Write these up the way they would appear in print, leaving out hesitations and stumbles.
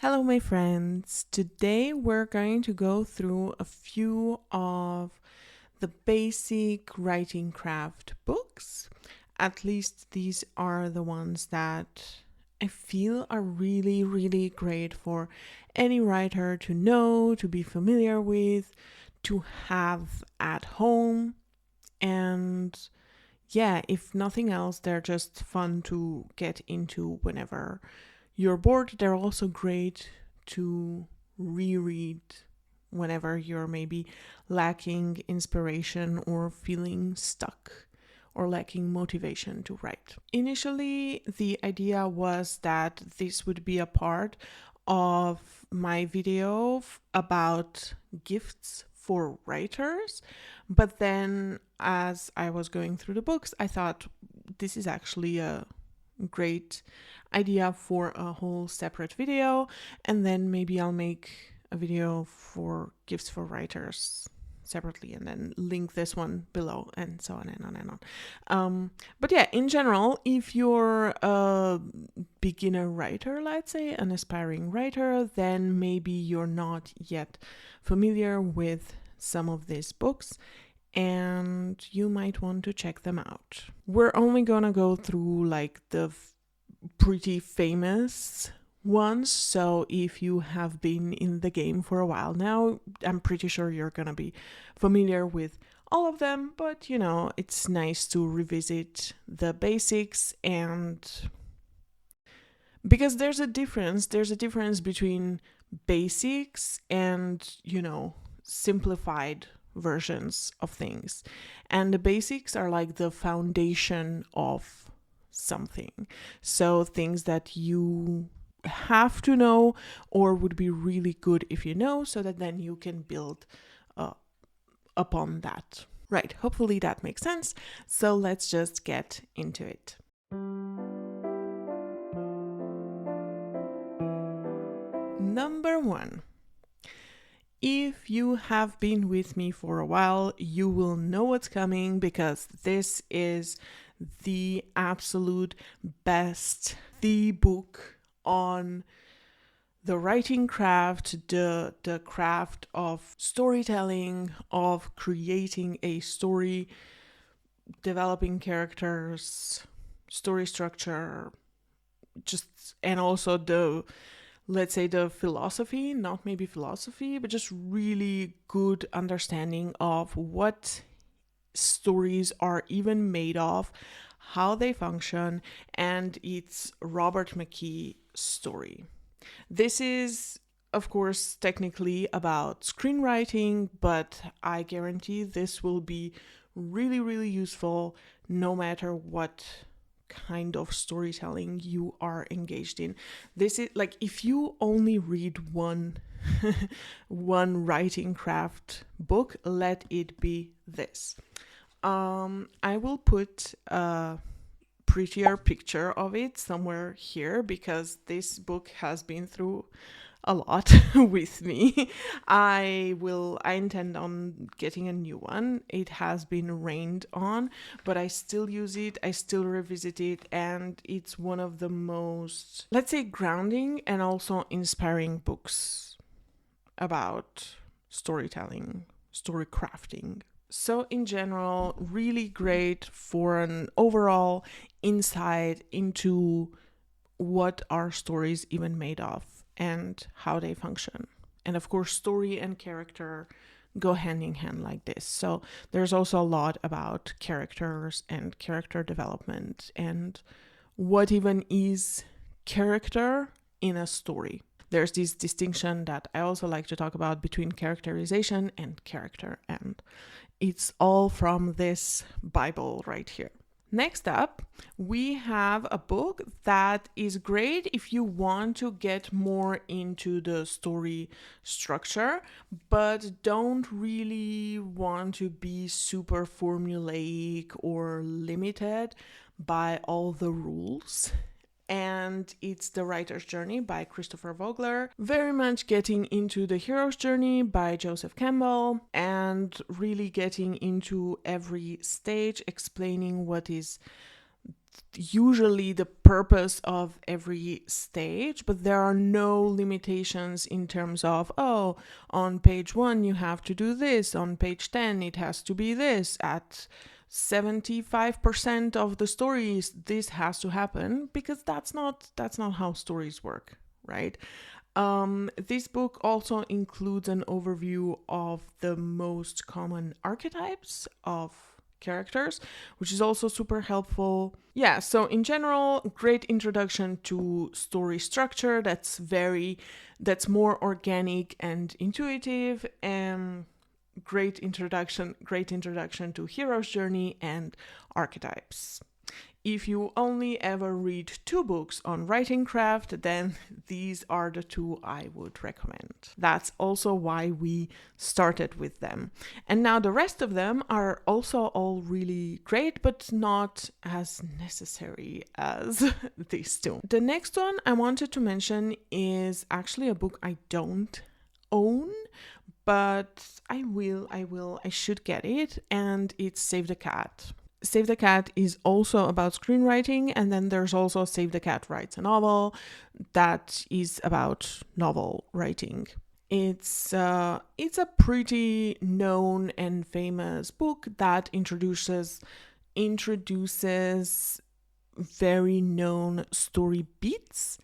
Hello, my friends. Today we're going to go through a few of the basic writing craft books. At least these are the ones that I feel are really, really great for any writer to know, to be familiar with, to have at home. And yeah, if nothing else, they're just fun to get into whenever you're bored. They're also great to reread whenever you're maybe lacking inspiration or feeling stuck or lacking motivation to write. Initially, the idea was that this would be a part of my video about gifts for writers, but then as I was going through the books, I thought this is actually a great idea for a whole separate video, and then maybe I'll make a video for gifts for writers separately and then link this one below, and so on and on and on. But yeah, in general, if you're a beginner writer, let's say an aspiring writer, then maybe you're not yet familiar with some of these books and you might want to check them out. We're only gonna go through like the pretty famous ones, so if you have been in the game for a while now, I'm pretty sure you're gonna be familiar with all of them, but you know, it's nice to revisit the basics, and because there's a difference between basics and, you know, simplified versions of things. And the basics are like the foundation of something. So things that you have to know or would be really good if you know, so that then you can build upon that. Right, hopefully that makes sense. So let's just get into it. Number 1. If you have been with me for a while, you will know what's coming, because this is the absolute best, the book on the writing craft, the craft of storytelling, of creating a story, developing characters, story structure, and also let's say the philosophy, not maybe philosophy, but just really good understanding of what stories are even made of, how they function, and it's Robert McKee story. This is, of course, technically about screenwriting, but I guarantee this will be really, really useful no matter what kind of storytelling you are engaged in. This is like, if you only read one writing craft book, let it be this. I will put a prettier picture of it somewhere here, because this book has been through a lot with me. I intend on getting a new one. It has been rained on, but I still use it, I still revisit it, and it's one of the most, let's say, grounding and also inspiring books about storytelling, story crafting. So in general, really great for an overall insight into what are stories even made of and how they function. And of course, story and character go hand in hand like this. So there's also a lot about characters and character development and what even is character in a story. There's this distinction that I also like to talk about between characterization and character, and it's all from this Bible right here. Next up, we have a book that is great if you want to get more into the story structure, but don't really want to be super formulaic or limited by all the rules. And it's The Writer's Journey by Christopher Vogler, very much getting into the hero's journey by Joseph Campbell, and really getting into every stage, explaining what is usually the purpose of every stage, but there are no limitations in terms of, oh, on page 1 you have to do this, on page 10 it has to be this, at 75% of the stories this has to happen, because that's not how stories work, right? This book also includes an overview of the most common archetypes of characters, which is also super helpful. Yeah, so in general, great introduction to story structure that's more organic and intuitive, and great introduction to hero's journey and archetypes. If you only ever read 2 books on writing craft, then these are the 2 I would recommend. That's also why we started with them. And now the rest of them are also all really great, but not as necessary as these 2. The next one I wanted to mention is actually a book I don't own, but I should get it, and it's Save the Cat. Save the Cat is also about screenwriting, and then there's also Save the Cat Writes a Novel that is about novel writing. It's a pretty known and famous book that introduces very known story beats.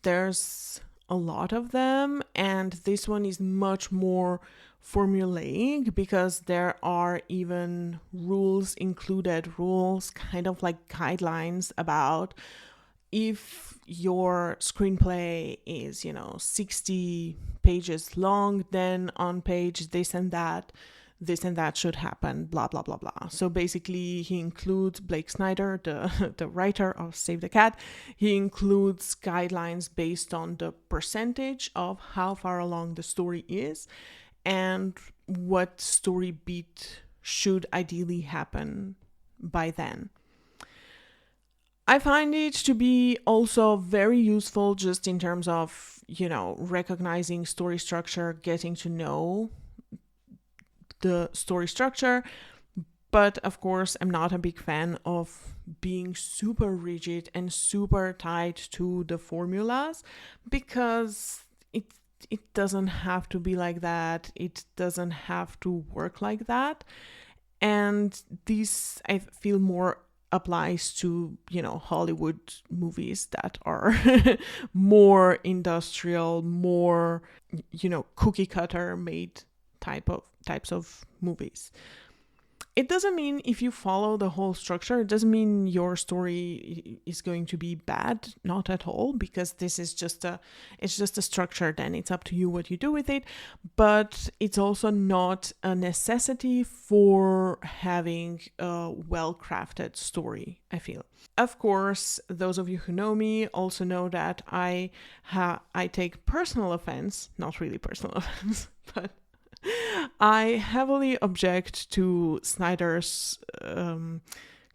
There's a lot of them, and this one is much more formulaic because there are even rules kind of like guidelines about if your screenplay is 60 pages long, then on page this and that should happen, blah blah blah blah. So basically he includes Blake Snyder, the writer of Save the Cat. He includes guidelines based on the percentage of how far along the story is and what story beat should ideally happen by then. I find it to be also very useful just in terms of, recognizing story structure, getting to know the story structure. But of course, I'm not a big fan of being super rigid and super tied to the formulas, because it doesn't have to be like that. It doesn't have to work like that. And this, I feel, more applies to, Hollywood movies that are more industrial, more, cookie cutter made types of movies. It doesn't mean if you follow the whole structure, it doesn't mean your story is going to be bad, not at all, because this is just a structure, then it's up to you what you do with it. But it's also not a necessity for having a well-crafted story, I feel. Of course, those of you who know me also know that I take personal offense, not really personal offense, but I heavily object to Snyder's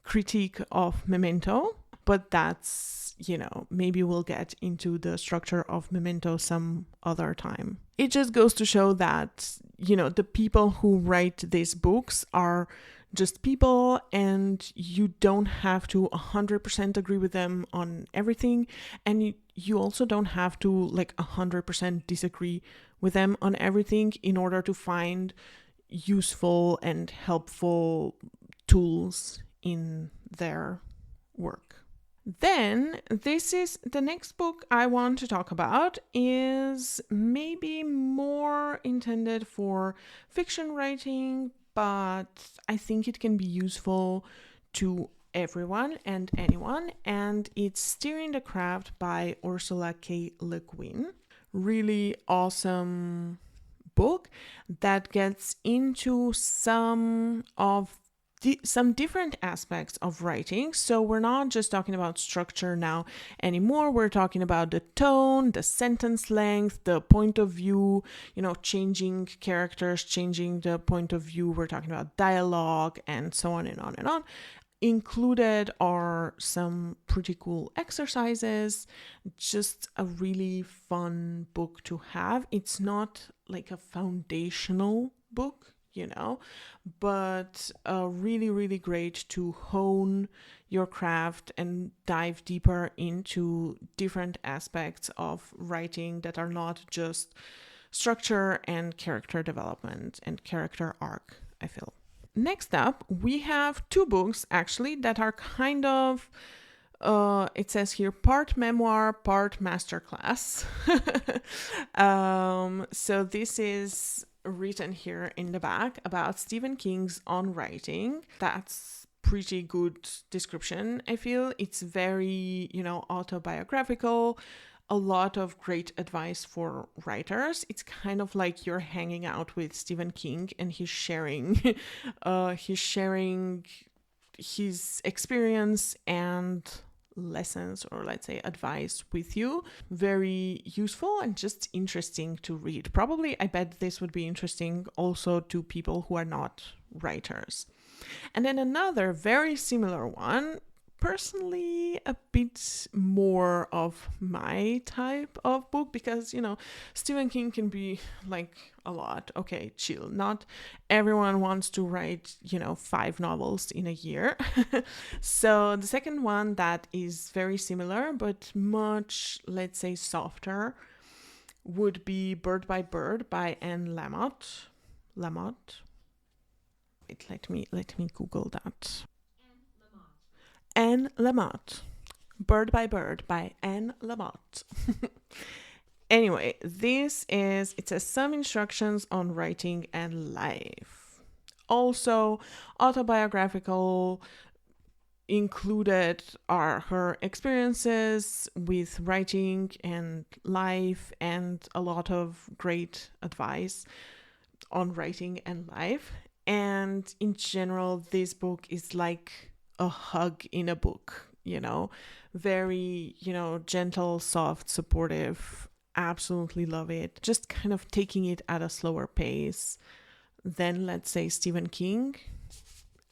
critique of Memento, but that's, maybe we'll get into the structure of Memento some other time. It just goes to show that, the people who write these books are just people, and you don't have to 100% agree with them on everything, and you also don't have to 100% disagree with them on everything in order to find useful and helpful tools in their work. Then the next book I want to talk about is maybe more intended for fiction writing, but I think it can be useful to everyone and anyone, and it's Steering the Craft by Ursula K. LeGuin. Really awesome book that gets into some different aspects of writing. So we're not just talking about structure now anymore. We're talking about the tone, the sentence length, the point of view, changing characters, changing the point of view. We're talking about dialogue and so on and on and on. Included are some pretty cool exercises, just a really fun book to have. It's not like a foundational book, but really, really great to hone your craft and dive deeper into different aspects of writing that are not just structure and character development and character arc, I feel. Next up, we have 2 books actually that are kind of, it says here, part memoir, part masterclass. So this is written here in the back about Stephen King's On Writing. That's pretty good description, I feel. It's very, autobiographical, a lot of great advice for writers. It's kind of like you're hanging out with Stephen King and he's sharing his experience and lessons, or let's say advice, with you. Very useful and just interesting to read. Probably, I bet this would be interesting also to people who are not writers. And then another very similar one, personally a bit more of my type of book, because Stephen King can be like a lot. Okay, chill. Not everyone wants to write 5 novels in a year. So the second one that is very similar but much, let's say, softer would be Bird by Bird by Lamott. Let me Google that. Anne Lamott. Bird by Bird by Anne Lamott. Anyway, it says some instructions on writing and life. Also autobiographical. Included are her experiences with writing and life, and a lot of great advice on writing and life. And in general, this book is like a hug in a book, very, gentle, soft, supportive. Absolutely love it. Just kind of taking it at a slower pace than, let's say, Stephen King.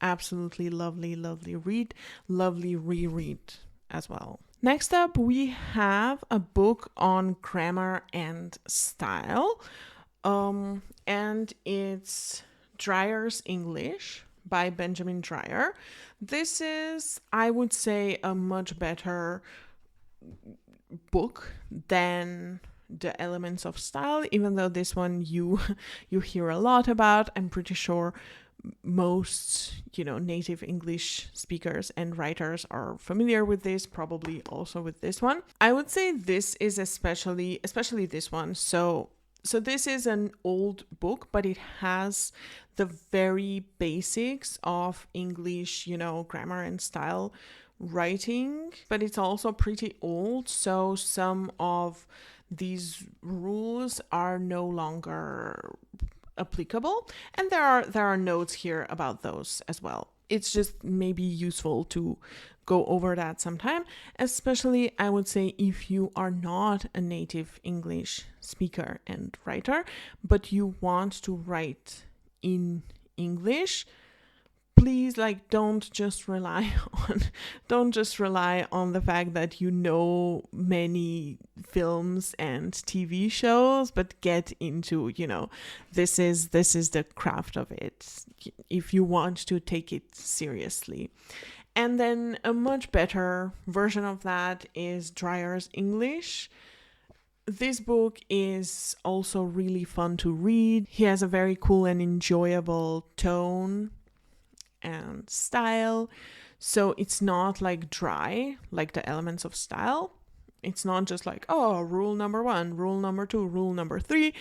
Absolutely lovely, lovely read, lovely reread as well. Next up, we have a book on grammar and style, and it's Dreyer's English by Benjamin Dreyer. This is, I would say, a much better book than The Elements of Style, even though this one you hear a lot about. I'm pretty sure most, native English speakers and writers are familiar with this, probably also with this one. I would say this is especially this one. So this is an old book, but it has the very basics of English, grammar and style writing, but it's also pretty old. So some of these rules are no longer applicable, and there are notes here about those as well. It's just maybe useful to go over that sometime, especially I would say if you are not a native English speaker and writer, but you want to write in English. Please, don't just rely on the fact that you know many films and TV shows, but get into, this is the craft of it if you want to take it seriously. And then a much better version of that is Dreyer's English. This book is also really fun to read. He has a very cool and enjoyable tone and style. So it's not dry, like The Elements of Style. It's not just rule number 1, rule number 2, rule number 3,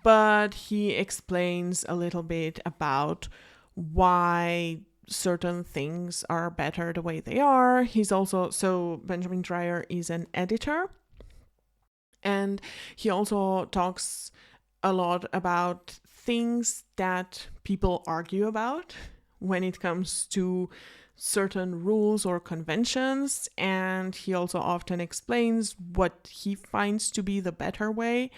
but he explains a little bit about why certain things are better the way they are. So Benjamin Dreyer is an editor, and he also talks a lot about things that people argue about when it comes to certain rules or conventions, and he also often explains what he finds to be the better way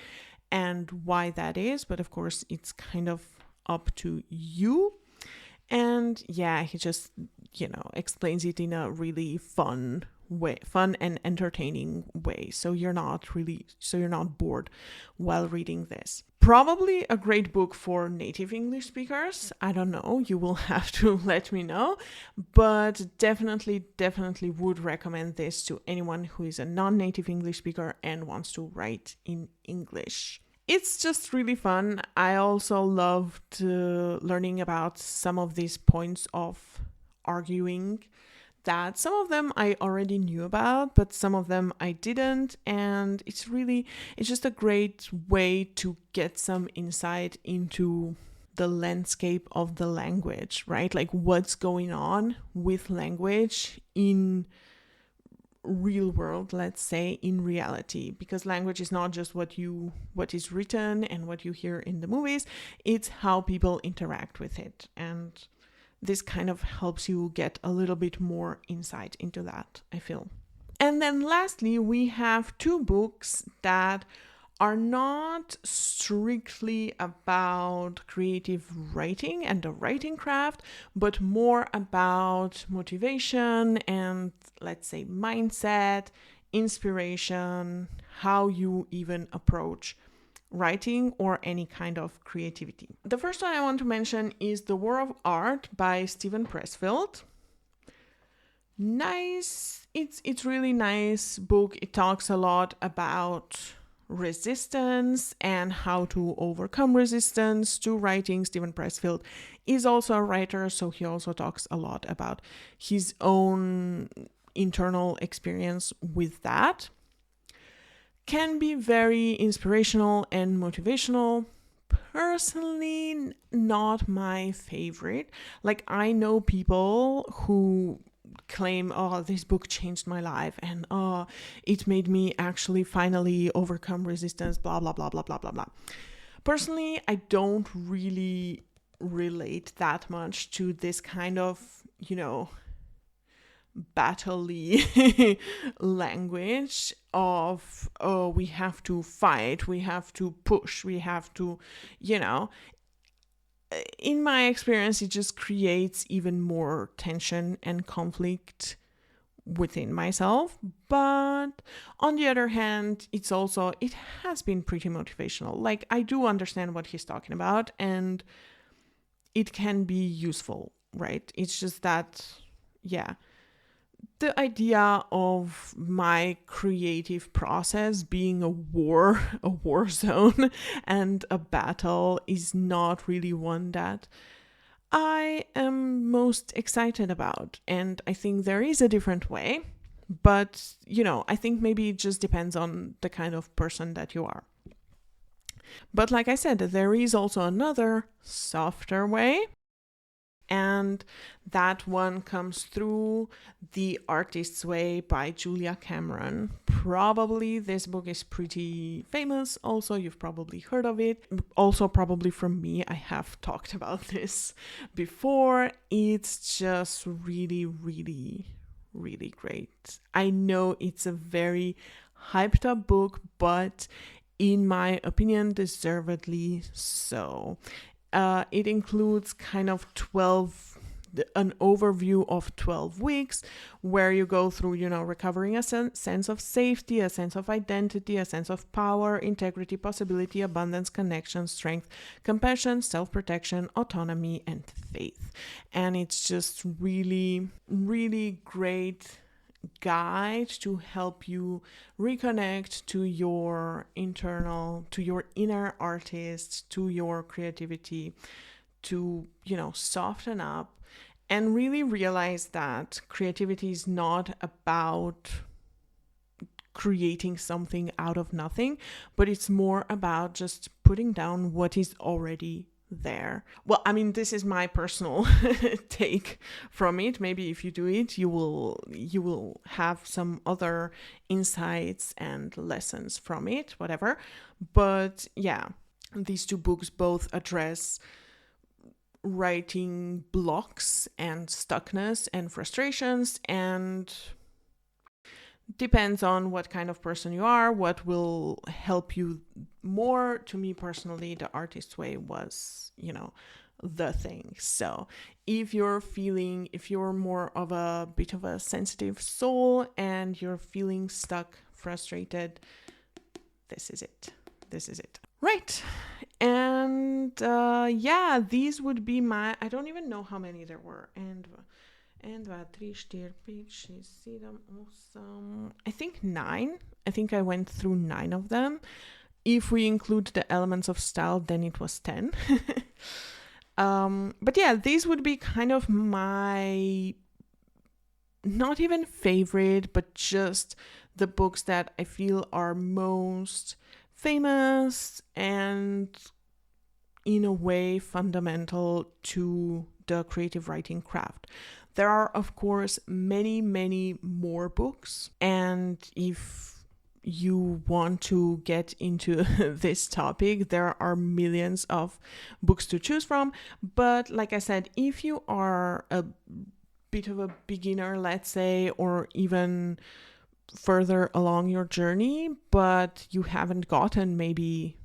and why that is, but of course it's kind of up to you. And yeah, he just, explains it in a really fun and entertaining way, so you're not bored while reading this. Probably a great book for native English speakers. I don't know. You will have to let me know. But definitely would recommend this to anyone who is a non-native English speaker and wants to write in English. It's just really fun. I also loved learning about some of these points of arguing, that some of them I already knew about, but some of them I didn't. And it's just a great way to get some insight into the landscape of the language, right? Like what's going on with language in real world, let's say, in reality, because language is not just what is written and what you hear in the movies, it's how people interact with it. And this kind of helps you get a little bit more insight into that, I feel. And then lastly, we have two books that are not strictly about creative writing and the writing craft, but more about motivation and, let's say, mindset, inspiration, how you even approach writing or any kind of creativity. The first one I want to mention is The War of Art by Steven Pressfield. Nice. It's really nice book. It talks a lot about resistance and how to overcome resistance to writing. Steven Pressfield is also a writer, so he also talks a lot about his own internal experience with that. Can be very inspirational and motivational. Personally, not my favorite. Like, I know people who claim, oh, this book changed my life, and oh, it made me actually finally overcome resistance, blah, blah, blah, blah, blah, blah, blah. Personally, I don't really relate that much to this kind of, battle-y language of, oh, we have to fight, we have to push, we have to, in my experience, it just creates even more tension and conflict within myself. But on the other hand, it has been pretty motivational. Like, I do understand what he's talking about and it can be useful, right? It's just that, the idea of my creative process being a war zone and a battle is not really one that I am most excited about. And I think there is a different way, but, I think maybe it just depends on the kind of person that you are. But like I said, there is also another softer way. And that one comes through The Artist's Way by Julia Cameron. Probably this book is pretty famous. Also, you've probably heard of it. Also, probably from me, I have talked about this before. It's just really, really, really great. I know it's a very hyped up book, but in my opinion, deservedly so. It includes kind of an overview of 12 weeks where you go through, recovering a sense of safety, a sense of identity, a sense of power, integrity, possibility, abundance, connection, strength, compassion, self-protection, autonomy, and faith. And it's just really, really great guide to help you reconnect to your inner artist, to your creativity, to, soften up and really realize that creativity is not about creating something out of nothing, but it's more about just putting down what is already there. Well, I mean, this is my personal take from it. Maybe if you do it, you will have some other insights and lessons from it, whatever. But yeah, these two books both address writing blocks and stuckness and frustrations, and depends on what kind of person you are, what will help you more. To me personally, The Artist's Way was, the thing. So if you're more of a bit of a sensitive soul and you're feeling stuck, frustrated, this is it. Right. yeah, these would be my, I don't even know how many there were. And 1, 2, 3, 4, 5, 6, 7, 8. I think 9. I think I went through 9 of them. If we include the elements of style, then it was 10. But yeah, these would be kind of my, not even favorite, but just the books that I feel are most famous and in a way fundamental to the creative writing craft. There are, of course, many, many more books. And if you want to get into this topic, there are millions of books to choose from. But like I said, if you are a bit of a beginner, let's say, or even further along your journey, but you haven't gotten maybe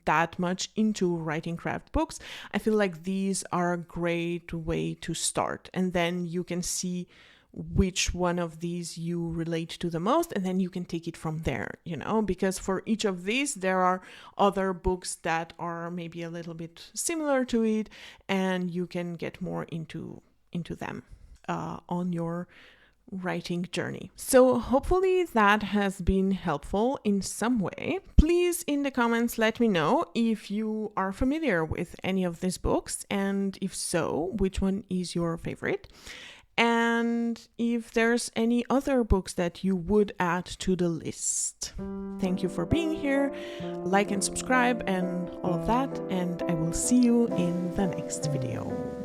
that much into writing craft books, I feel like these are a great way to start. And then you can see which one of these you relate to the most, and then you can take it from there, because for each of these there are other books that are maybe a little bit similar to it, and you can get more into them on your writing journey. So hopefully that has been helpful in some way. Please in the comments let me know if you are familiar with any of these books, and if so, which one is your favorite, and if there's any other books that you would add to the list. Thank you for being here. Like and subscribe and all of that, and I will see you in the next video.